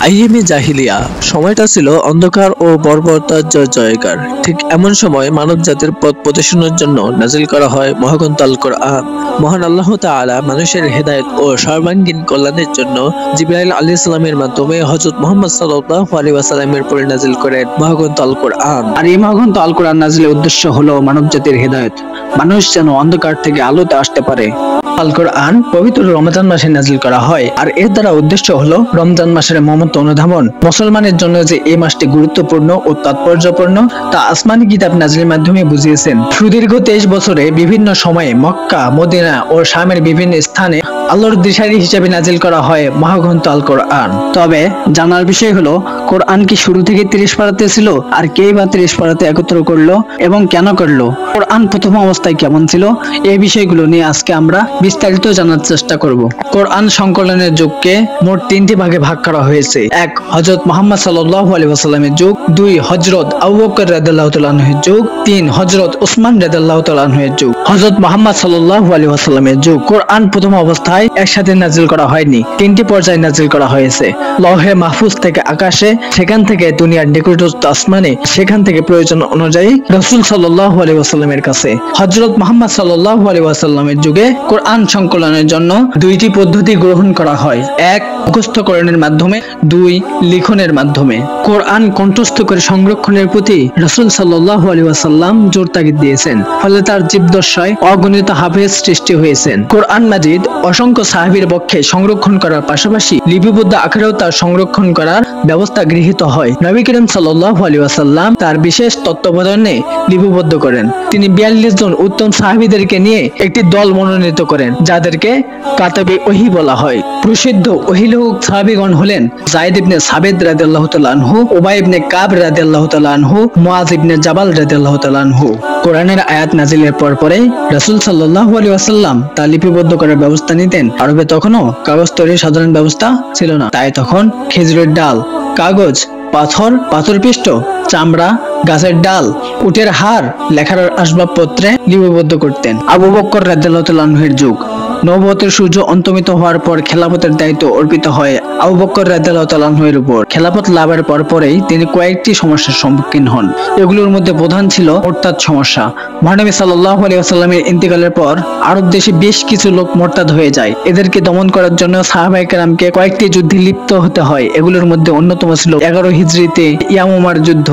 IMA জাহিলিয়া সময়টা ছিল অন্ধকার ও বর্বরতার জয়জয়কার। ঠিক এমন সময় মানব জাতির পথ প্রদর্শনের জন্য নাজিল করা হয় মহাগ্রন্থ আল কোরআন। মহান আল্লাহ তাআলা মানুষের হেদায়েত ও সর্বাঙ্গীন কল্যাণের জন্য জিবরাইল আলাইহিস সালামের মাধ্যমে হযরত মুহাম্মদ সাল্লাল্লাহু আলাইহি ওয়াসাল্লামের উপর নাজিল করেন মহাগ্রন্থ আল কোরআন। আর এই মহাগ্রন্থ আল কোরআন নাজিলের উদ্দেশ্য হলো মানব জাতির হেদায়েত, মানুষ যেন অন্ধকার থেকে আলোতে আসতে পারে। আল কোরআন পবিত্র রমজান মাসে নাজিল করা হয়, আর এর দ্বারা উদ্দেশ্য হলো রমজান মাসের মহত্ব অনুধাবন। মুসলমানের জন্য যে এই মাসটি গুরুত্বপূর্ণ ও তাৎপর্যপূর্ণ তা আসমানি কিতাব নাজিলের মাধ্যমে বুঝিয়েছেন। সুদীর্ঘ 23 বছরে বিভিন্ন সময়ে মক্কা, মদিনা ও শামের বিভিন্ন স্থানে আল্লাহর দিশারি হিসেবে নাজিল করা হয় মহাগ্রন্থ আল কোরআন। তবে জানার বিষয় হলো কোরআন কি শুরু থেকে 30 পারাতে ছিল, আর কেই বা 30 পারাতে একত্র করলো এবং কেন করলো? কোরআন প্রথম অবস্থায় কেমন ছিল? এই বিষয়গুলো নিয়ে আজকে আমরা বিস্তারিত জানার চেষ্টা করব। কোরআন সংকলনের যুগকে মোট 3টি ভাগে ভাগ করা হয়েছে। 1. হযরত মুহাম্মদ সাল্লাল্লাহু আলাইহি ওয়াসাল্লামের যুগ। 2. হযরত আবু বকর রাদিয়াল্লাহু তাআলা আনহুর যুগ। 3. হযরত উসমান রাদিয়াল্লাহু তাআলা আনহুর যুগ। হযরত মুহাম্মদ সাল্লাল্লাহু আলাইহি ওয়াসাল্লামের যুগ। কোরআন প্রথম অবস্থায় একসাথে নাজিল করা হয়নি, 3টি পর্যায়ে নাজিল করা হয়েছে। লৌহে মাহফুজ থেকে আকাশে, সেখান থেকে দুনিয়ার নিকটস্থ আসমানে, সেখান থেকে প্রয়োজন অনুযায়ী রাসূল সাল্লাল্লাহু আলাইহি ওয়াসাল্লামের কাছে। হযরত মুহাম্মদ সাল্লাল্লাহু আলাইহি ওয়াসাল্লামের যুগে কোরআন সংকলনের জন্য 2টি পদ্ধতি গ্রহণ করা হয়। 1. মুখস্থকরণের মাধ্যমে। 2. লিখনের মাধ্যমে। কোরআন কণ্ঠস্থ করে সংরক্ষণের প্রতি রাসূল সাল্লাল্লাহু আলাইহি ওয়াসাল্লাম জোর তাগিদ দিয়েছেন, ফলে তার জীবদ্দশায় অগণিত হাফেজ সৃষ্টি হয়েছেন। কোরআন মাজিদ অসংখ্য সাহাবীর পক্ষে সংরক্ষণ করার পাশাপাশি লিপিবদ্ধ আকারেও তার সংরক্ষণ করার ব্যবস্থা গৃহীত হয়। নবী করিম সাল্লাল্লাহু আলাইহি ওয়াসাল্লাম তার বিশেষ তত্ত্বাবধানে লিপিবদ্ধ করেন। তিনি 42 জন উত্তম সাহাবীদেরকে নিয়ে একটি দল মনোনীত করেন, যাদেরকে কাতাবে ওহী বলা হয়। প্রসিদ্ধ ওহীলেখক সাহাবীগণ হলেন যায়েদ ইবনে সাবিত রাদিয়াল্লাহু তাআলা আনহু, উবাই ইবনে কাব রাদিয়াল্লাহু তাআলা আনহু, মুআয ইবনে জাবাল রাদিয়াল্লাহু তাআলা আনহু। কোরআনের আয়াত নাজিলের পরে রাসূল সাল্লাল্লাহু আলাইহি ওয়াসাল্লাম তা লিপিবদ্ধ করার ব্যবস্থা নিতেন। আরবে তখনও কাগজ তৈরির সাধারণ ব্যবস্থা ছিল না, তাই তখন খেজুরের ডাল, কাগজ, পাথরপিষ্ট, চামড়া, গাছের ডাল, উটের হাড়, লেখার আসবাবপত্রে লিপিবদ্ধ করতেন। আবু বকর রাদিয়াল্লাহু তাআলা আনহুর যুগ। নবুয়তের সূর্য অন্তমিত হওয়ার পর খেলাফতের দায়িত্ব অর্পিত হয় আবু বকর রাদিয়াল্লাহু তাআলা আনহুর উপর। খেলাফত লাভের পরেই তিনি কয়েকটি সমস্যার সম্মুখীন হন। এগুলোর মধ্যে প্রধান ছিল মুরতাদ সমস্যা। মহানবী সাল্লাল্লাহু আলাইহি ওয়াসাল্লামের ইন্তিকালের পর আরব দেশে বেশ কিছু লোক মুরতাদ হয়ে যায়। এদেরকে দমন করার জন্য সাহাবায়ে কেরামকে কয়েকটি যুদ্ধে লিপ্ত হতে হয়। এগুলোর মধ্যে অন্যতম ছিল 11 হিজরিতে ইয়ামামার যুদ্ধ।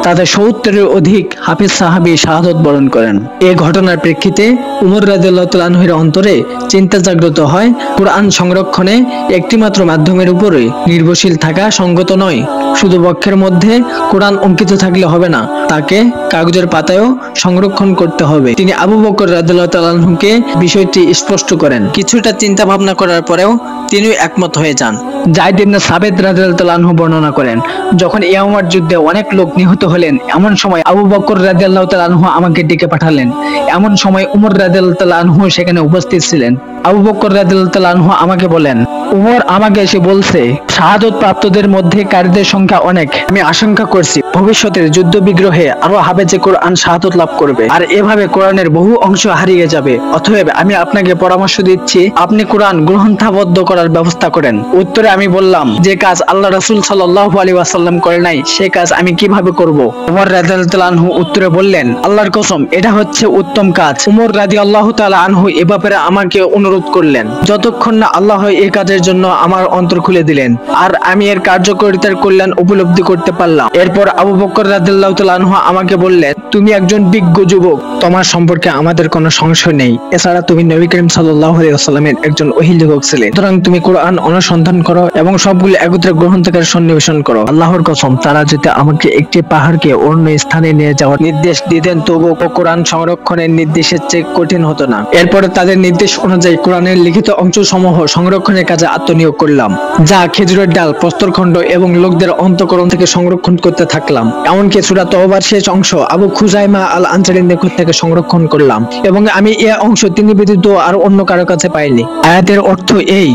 তাদের 70-এর অধিক হাফেজ সাহাবী শাহাদত বরণ করেন। এই ঘটনার প্রেক্ষিতে উমর রাদিয়াল্লাহু তাআলা আনহুর অন্তরে চিন্তা জাগ্রত হয়, কোরআন সংরক্ষণে একটিমাত্র মাধ্যমের উপরে নির্ভরশীল থাকা সঙ্গত নয়। শুধু বক্ষের মধ্যে কোরআন অঙ্কিত থাকলে হবে না, তাকে কাগজের পাতায়ও সংরক্ষণ করতে হবে। তিনি আবু বকর রাদিয়াল্লাহু তাআলা আনহুকে বিষয়টি স্পষ্ট করেন। কিছুটা চিন্তা ভাবনা করার পরেও তিনি একমত হয়ে যান। যায়েদ ইবনে সাবিত রাদিয়াল্লাহু তাআলা আনহু বর্ণনা করেন, যখন ইয়ামামার যুদ্ধে অনেক লোক নিহত হলেন, এমন সময় আবু বকর রাদিয়াল্লাহু তাআলা আনহু আমাকে ডেকে পাঠালেন। এমন সময় উমর রাদিয়াল্লাহু তাআলা আনহু সেখানে উপস্থিত ছিলেন। আবু বকর রাদিয়াল্লাহু তাআলা আনহু আমাকে বলেন, উমর আমাকে এসে বলছে, শাহাদত প্রাপ্তদের মধ্যে কারীদের সংখ্যা অনেক। আমি আশঙ্কা করছি ভবিষ্যতের যুদ্ধ বিগ্রহে আরো হাফেজে কোরআন শাহাদত লাভ করবে, আর এভাবে কোরআনের বহু অংশ হারিয়ে যাবে। অতএব আমি আপনাকে পরামর্শ দিচ্ছি, আপনি কোরআন গ্রন্থাবদ্ধ করার ব্যবস্থা করেন। উত্তরে আমি বললাম, যে কাজ আল্লাহ রাসূল সাল্লাল্লাহু আলাইহি ওয়াসাল্লাম করে নাই, সে কাজ আমি কিভাবে করব? উমর রাদিয়াল্লাহু তাআলা আনহু উত্তরে বললেন, আল্লাহর কসম, এটা হচ্ছে উত্তম কাজ। উমর রাদিয়াল্লাহু তাআলা আনহু এ ব্যাপারে আমাকে অনুরোধ করলেন, যতক্ষণ না আল্লাহ এই কাজের জন্য আমার অন্তর খুলে দিলেন আর আমি এর কার্যকারিতার কল্যাণ উপলব্ধি করতে পারলাম। এরপর আবু বকর রাদিয়াল্লাহু তাআলা আনহু আমাকে বললেন, তুমি একজন বিজ্ঞ যুবক, তোমার সম্পর্কে আমাদের কোনো সংশয় নেই। এছাড়া তুমি নবী করিম সাল্লাল্লাহু আলাইহি ওয়াসাল্লামের একজন ওহী লেখক ছিলে। সুতরাং তুমি কোরআন অনুসন্ধান করো এবং সবগুলো একত্রে গ্রহণ থেকে সন্নিবেশন করো। আল্লাহর কসম, তারা যদি আমাকে একটি পাহাড়কে অন্য স্থানে নিয়ে যাওয়ার নির্দেশ দিতেন, তবুও কোরআন সংরক্ষণের নির্দেশের চেয়ে কঠিন হতো না। এরপরে তাদের নির্দেশ অনুযায়ী কোরআনের লিখিত অংশসমূহ সংরক্ষণের কাজে আত্মনিয়োগ করলাম, যা খেজুরের ডাল, প্রস্তরখণ্ড এবং লোকদের অন্তঃকরণ থেকে সংরক্ষণ করতে থাকলাম। এমনকি সূরা তওবার শেষ অংশ আবু খুজাইমা আল আনসারীর নিকট থেকে সংরক্ষণ করলাম, এবং আমি এই অংশ তিনি ব্যতীত আর অন্য কারো কাছে পাইনি। আয়াতের অর্থ এই,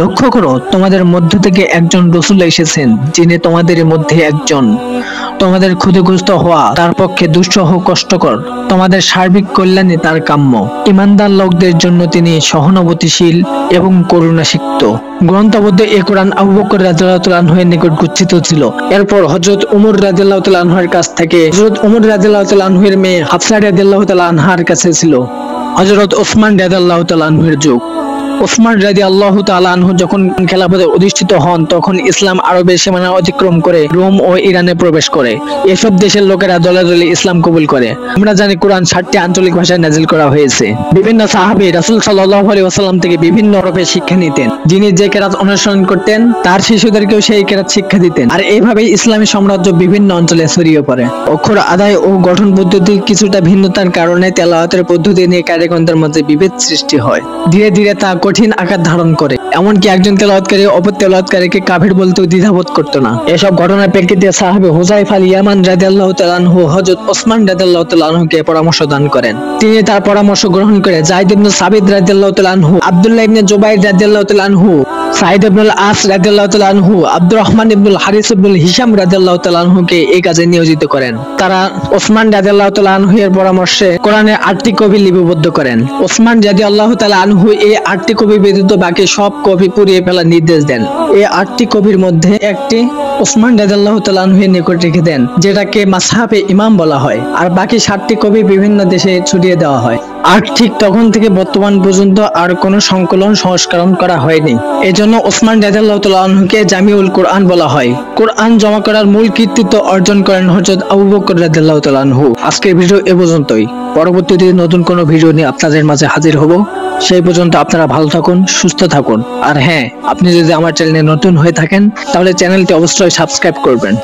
লক্ষ্য করো, তোমাদের মধ্য থেকে একজন রাসূল এসেছেন, যিনি তোমাদের মধ্যে একজন। তোমাদের ক্ষতিগ্রস্ত হওয়া তার পক্ষে দুঃসহ কষ্টকর, তোমাদের সার্বিক কল্যাণে তার কাম্য। ঈমানদার লোকদের জন্য তিনি সহানুভূতিশীল এবং করুণাসিক্ত। গ্রন্থবদ্ধ এই কোরআন আবু বকর রাদিয়াল্লাহু তাআলা আনহুর নিকট গচ্ছিত ছিল। এরপর হযরত ওমর রাদিয়াল্লাহু তাআলা আনহুর কাছ থেকে হযরত ওমর রাদিয়াল্লাহু তাআলা আনহুর মেয়ে হাফসা রাদিয়াল্লাহু তাআলা আনহার কাছে ছিল। হযরত ওসমান রাদিয়াল্লাহু তাআলা আনহুর যুগ। ওসমান রাদিয়াল্লাহু তাআলা আনহু যখন খেলাফতে অধিষ্ঠিত হন তখন ইসলাম আরবের সীমানা অতিক্রম করে রোম ও ইরানে প্রবেশ করে। এসব দেশের লোকেরা দলে দলে ইসলাম কবুল করে। আমরা জানি কোরআন 60টি আঞ্চলিক ভাষায় নাজিল করা হয়েছে। বিভিন্ন সাহাবী রাসূল সাল্লাল্লাহু আলাইহি ওয়াসাল্লাম থেকে বিভিন্ন রূপে শিক্ষা নিতেন। যিনি যে কেরাত অনুসরণ করতেন তার শিশুদেরকেও সেই কেরাত শিক্ষা দিতেন। আর এইভাবে ইসলামী সাম্রাজ্য বিভিন্ন অঞ্চলে ছড়িয়ে পড়ে। অক্ষর আদায় ও গঠন পদ্ধতির কিছুটা ভিন্নতার কারণে তেলাওয়াতের পদ্ধতি নিয়ে কারিগরদের মধ্যে বিভেদ সৃষ্টি হয়। ধীরে ধীরে তা কঠিন আকার ধারণ করে। এমনকি একজন তেলাওয়াতকারী অপর তেলাওয়াতকারীকে কাফির বলতেও দ্বিধাবোধ করত না। এসব ঘটনার প্রেক্ষিতে সাহাবী হুযায়ফা আল ইয়ামান রাদিয়াল্লাহু তাআলা আনহু হযরত ওসমান রাদিয়াল্লাহু তাআলা আনহুকে পরামর্শ দান করেন। তিনি তার পরামর্শ গ্রহণ করে যায়েদ ইবনে সাবিত রাদিয়াল্লাহু তাআলা আনহু, আব্দুল্লাহ ইবনে জুবাইর রাদিয়াল্লাহু তাআলা আনহু, সাঈদ ইবনুল আস রাদিয়াল্লাহু তাআলা আনহু, আব্দুর রহমান ইবনুল হারিস ইবনুল হিশাম রাদিয়াল্লাহু তাআলা আনহুকে এই কাজে নিয়োজিত করেন। তারা ওসমান রাদিয়াল্লাহু তাআলা আনহু এর পরামর্শে কোরআনের 8টি কপি লিপিবদ্ধ করেন। ওসমান রাদিয়াল্লাহু তাআলা আনহু এই 8টি কপি ব্যতীত বাকি সব কপি পুড়িয়ে ফেলার নির্দেশ দেন। এই 8টি কপির মধ্যে একটি ওসমান রাদিয়াল্লাহু তাআলা আনহু এর নিকট রেখে দেন, যেটাকে মাসহাফে ইমাম বলা হয়। আর বাকি 7টি কপি বিভিন্ন দেশে ছড়িয়ে দেওয়া হয়। আর ঠিক তখন থেকে বর্তমান পর্যন্ত আর কোনো সংকলন সংস্করণ করা হয়নি। এজন্য ওসমান রাদিয়াল্লাহু তাআলা আনহুকে জামিউল কোরআন বলা হয়। কোরআন জমা করার মূল কৃতিত্ব অর্জন করেন হযরত আবু বকর রাদিয়াল্লাহু তাআলা আনহু। আজকের ভিডিও এ পর্যন্তই। পরবর্তীতে নতুন কোনো ভিডিও নিয়ে আপনাদের মাঝে হাজির হব। সেই পর্যন্ত আপনারা ভালো থাকুন, সুস্থ থাকুন। আর হ্যাঁ, আপনি যদি আমার চ্যানেলে নতুন হয়ে থাকেন তাহলে চ্যানেলটি অবশ্যই সাবস্ক্রাইব করবেন।